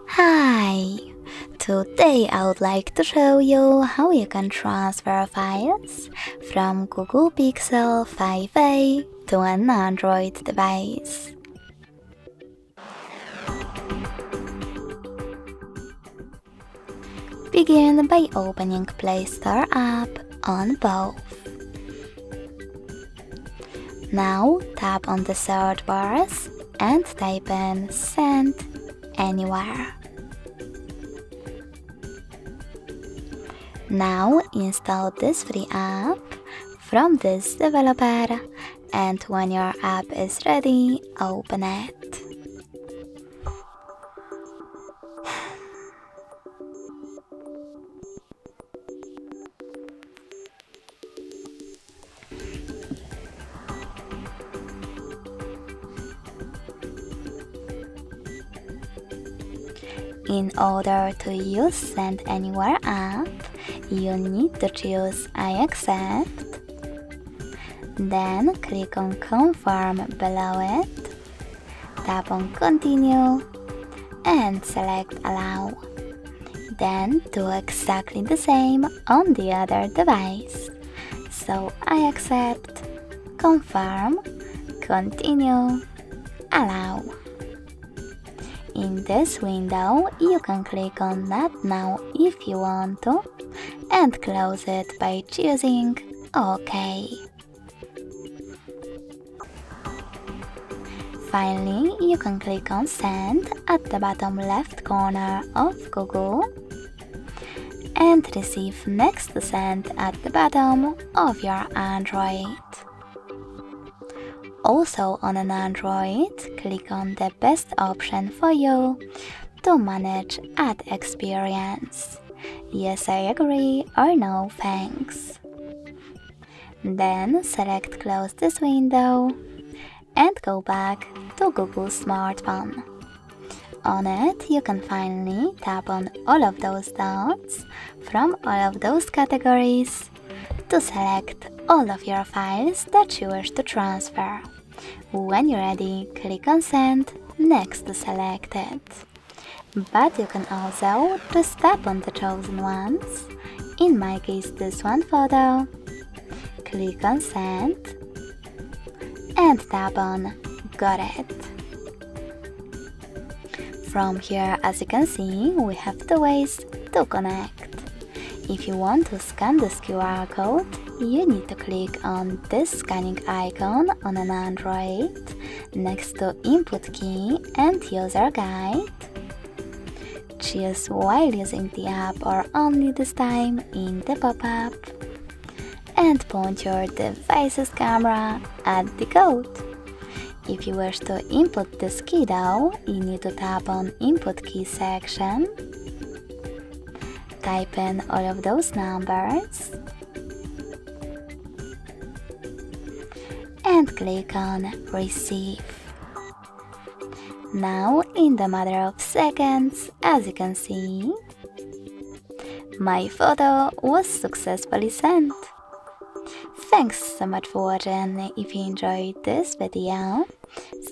Hi! Today I would like to show you how you can transfer files from Google Pixel 5a to an Android device. Begin by opening Play Store app on both. Now tap on the search bars and type in Send Anywhere. Now install this free app from this developer, and when your app is ready, open it. In order to use Send Anywhere app, you need to choose I accept, then click on Confirm below it, tap on Continue, and select Allow. Then do exactly the same on the other device. So I accept, confirm, continue, allow. In this window, you can click on Not Now if you want to, and close it by choosing OK. Finally, you can click on Send at the bottom left corner of Google and receive next to Send at the bottom of your Android. Also on an Android, click on the best option for you to manage ad experience. Yes, I agree, or no, thanks. Then select Close this window and go back to Google Smartphone. On it, you can finally tap on all of those dots from all of those categories to select all of your files that you wish to transfer. When you're ready, click on Send next to Selected. But you can also just tap on the chosen ones, in my case this one photo, click on Send, and tap on Got it. From here, as you can see, we have two ways to connect. If you want to scan this QR code, you need to click on this scanning icon on an Android next to Input Key and User Guide. Choose while using the app or only this time in the pop-up, and point your device's camera at the code. If you wish to input this key though, you need to tap on Input Key section, type in all of those numbers, and click on Receive. Now, in the matter of seconds, as you can see, my photo was successfully sent. Thanks so much for watching. If you enjoyed this video,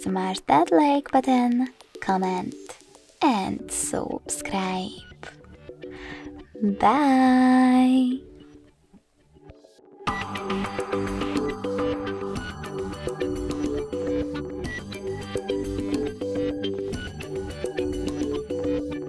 smash that like button, comment, and subscribe. Bye!